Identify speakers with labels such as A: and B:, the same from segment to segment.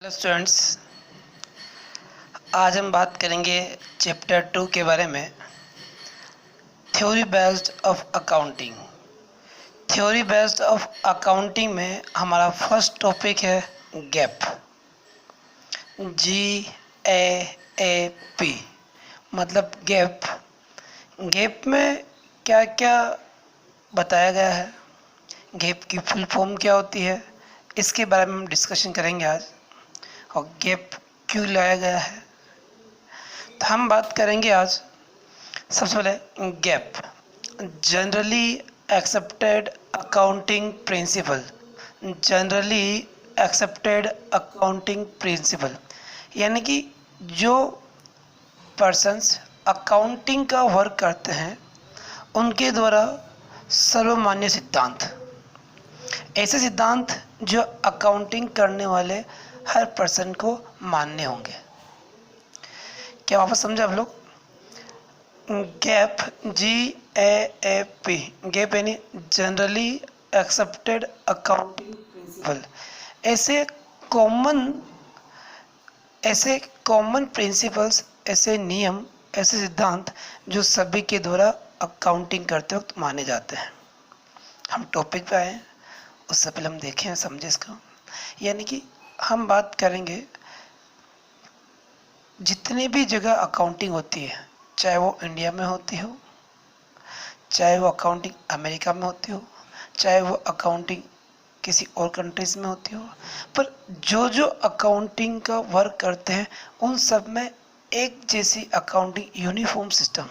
A: Hello students, आज हम बात करेंगे चैप्टर 2 के बारे में। Theory based of accounting. Theory based of accounting में हमारा फर्स्ट टॉपिक है गैप। GAAP मतलब गैप। गैप में क्या क्या बताया गया है, गैप की फुल फॉर्म क्या होती है, इसके बारे में हम डिस्कशन करेंगे आज। और गैप क्यों लाया गया है, तो हम बात करेंगे आज। सबसे पहले gap, generally accepted accounting principal. Generally accepted accounting principal यानी कि जो पर्सन्स अकाउंटिंग का वर्क करते हैं उनके द्वारा सर्वमान्य सिद्धांत, ऐसे सिद्धांत जो अकाउंटिंग करने वाले हर पर्सन को मान्य होंगे। क्या वापस समझे आप लोग? गैप, GAAP, गैप यानी जनरली एक्सेप्टेड अकाउंटिंग प्रिंसिपल। ऐसे कॉमन प्रिंसिपल्स, ऐसे नियम, ऐसे सिद्धांत जो सभी के द्वारा अकाउंटिंग करते वक्त माने जाते हैं। हम टॉपिक पे आए, उससे पहले हम देखें समझे इसका। यानी कि हम बात करेंगे जितने भी जगह अकाउंटिंग होती है, चाहे वो इंडिया में होती हो, चाहे वो अकाउंटिंग अमेरिका में होती हो, चाहे वो अकाउंटिंग किसी और कंट्रीज में होती हो, पर जो जो अकाउंटिंग का वर्क करते हैं उन सब में एक जैसी अकाउंटिंग यूनिफॉर्म सिस्टम,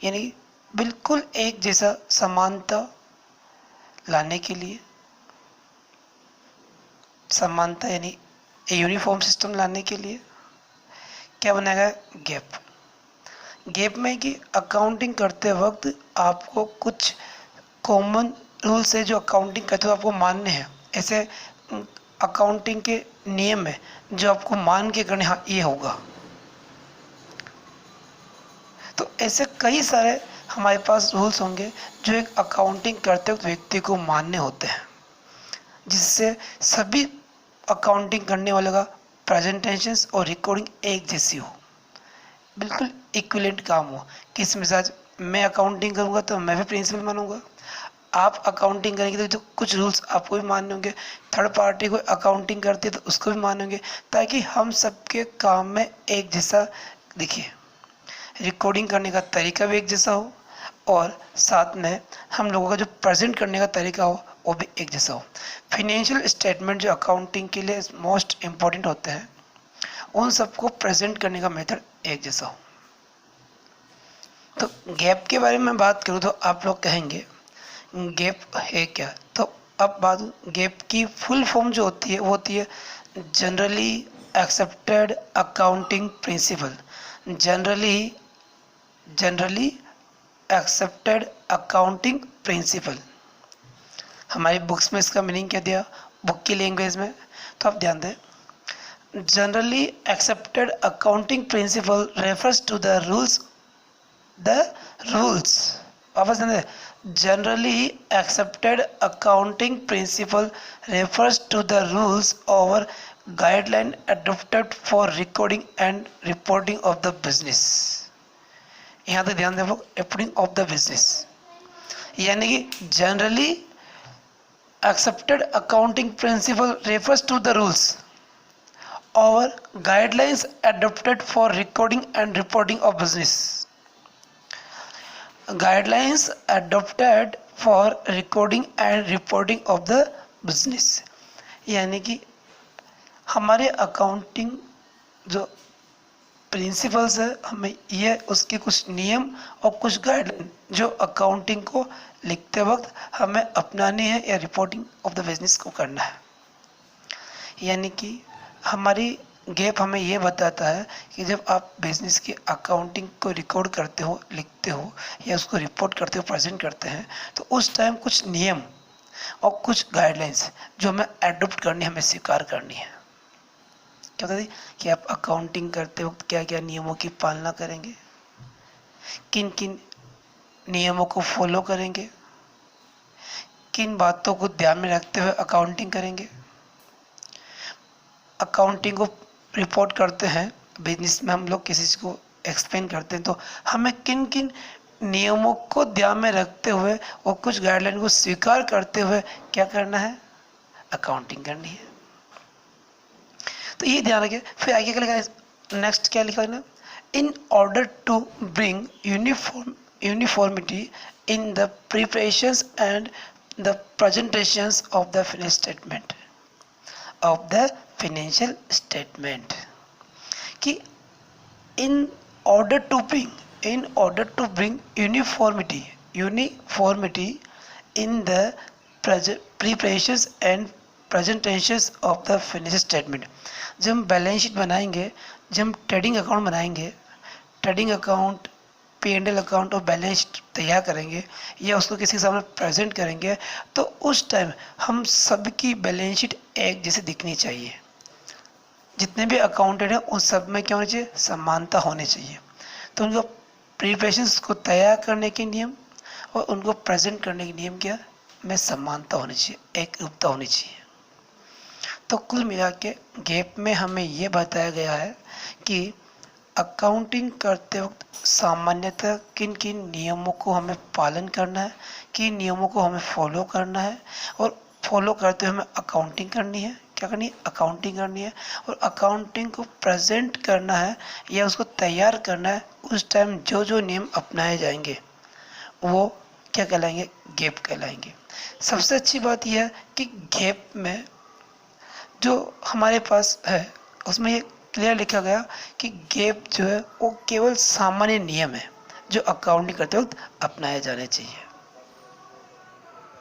A: यानी बिल्कुल एक जैसा समानता लाने के लिए, समानता यानी यूनिफॉर्म सिस्टम लाने के लिए क्या बनाया गया? गैप। गैप में कि अकाउंटिंग करते वक्त आपको कुछ कॉमन रूल्स है जो अकाउंटिंग करते हुए आपको मानने हैं। ऐसे अकाउंटिंग के नियम है जो आपको मान के करने, हाँ ये होगा। तो ऐसे कई सारे हमारे पास रूल्स होंगे जो एक अकाउंटिंग करते वक्त व्यक्ति को मानने होते हैं, जिससे सभी अकाउंटिंग करने वाले का प्रेजेंटेशन और रिकॉर्डिंग एक जैसी हो, बिल्कुल इक्विवेलेंट काम हो। किस मिजाज मैं अकाउंटिंग करूँगा तो मैं भी प्रिंसिपल मानूंगा, आप अकाउंटिंग करेंगे तो कुछ रूल्स आपको भी मानने होंगे, थर्ड पार्टी को अकाउंटिंग करती है तो उसको भी मानेंगे, ताकि हम सबके काम में एक जैसा दिखे, रिकॉर्डिंग करने का तरीका भी एक जैसा हो और साथ में हम लोगों का जो प्रेजेंट करने का तरीका हो वो भी एक जैसा हो। फाइनेंशियल स्टेटमेंट जो अकाउंटिंग के लिए मोस्ट इम्पॉर्टेंट होते हैं उन सबको प्रेजेंट करने का मेथड एक जैसा हो। तो गैप के बारे में बात करूँ तो आप लोग कहेंगे गैप है क्या? तो अब बात, गैप की फुल फॉर्म जो होती है वो होती है generally accepted accounting principal. Generally accepted accounting principal. हमारी बुक्स में इसका मीनिंग क्या दिया, बुक की लैंग्वेज में, तो आप ध्यान दें। Generally accepted accounting principle refers to the rules वापस ध्यान दें। Generally accepted accounting principle refers to the rules or guideline adopted for recording and reporting of the business। यहाँ तक ध्यान दें, रिपोर्टिंग ऑफ द बिजनेस यानी कि generally accepted accounting principle refers to the rules or guidelines adopted for recording and reporting of business। Guidelines adopted for recording and reporting of the business, यानी कि हमारे accounting जो principles है, हमें ये उसके कुछ नियम और कुछ गाइडलाइन जो अकाउंटिंग को लिखते वक्त हमें अपनानी है या रिपोर्टिंग ऑफ द बिजनेस को करना है। यानी कि हमारी गैप हमें ये बताता है कि जब आप बिजनेस की अकाउंटिंग को रिकॉर्ड करते हो, लिखते हो या उसको रिपोर्ट करते हो, प्रेजेंट करते हैं, तो उस टाइम कुछ नियम और कुछ गाइडलाइंस जो हमें एडॉप्ट करनी, हमें स्वीकार करनी है। क्या बताती कि आप अकाउंटिंग करते वक्त क्या क्या नियमों की पालना करेंगे, किन किन नियमों को फॉलो करेंगे, किन बातों को ध्यान में रखते हुए अकाउंटिंग करेंगे। अकाउंटिंग को रिपोर्ट करते हैं, बिजनेस में हम लोग किसी चीज़ को एक्सप्लेन करते हैं, तो हमें किन किन नियमों को ध्यान में रखते हुए और कुछ गाइडलाइन को स्वीकार करते हुए क्या करना है, अकाउंटिंग करनी है। तो ये ध्यान रखिए। फिर आगे क्या लिखा है, नेक्स्ट क्या लिखा है ना, in order to bring uniformity in the preparations and the presentations of the financial statement, कि in order to bring uniformity in the preparations and presentations of the financial statement। जब हम बैलेंस शीट बनाएंगे, जब हम trading account बनाएंगे, trading account, P&L account और balance sheet तैयार करेंगे या उसको किसी के सामने प्रेजेंट करेंगे, तो उस टाइम हम सबकी बैलेंस शीट एक जैसे दिखनी चाहिए। जितने भी अकाउंटेंट हैं उन सब में क्या होनी चाहिए, समानता होनी चाहिए। तो उनको प्रिपरेशंस को तैयार करने के नियम और उनको प्रेजेंट करने के नियम क्या में समानता होनी चाहिए, एक रूपता होनी चाहिए। तो कुल मिला के गैप में हमें ये बताया गया है कि अकाउंटिंग करते वक्त सामान्यतः किन किन नियमों को हमें पालन करना है, किन नियमों को हमें फॉलो करना है, और फॉलो करते हुए हमें अकाउंटिंग करनी है, क्या करनी है, अकाउंटिंग करनी है। और अकाउंटिंग को प्रेजेंट करना है या उसको तैयार करना है, उस टाइम जो जो नियम अपनाए जाएंगे वो क्या कहलाएंगे, गैप कहलाएंगे। सबसे अच्छी बात यह है कि गैप में जो हमारे पास है उसमें ये क्लियर लिखा गया कि गैप जो है वो केवल सामान्य नियम है जो अकाउंटिंग करते वक्त अपनाए जाने चाहिए।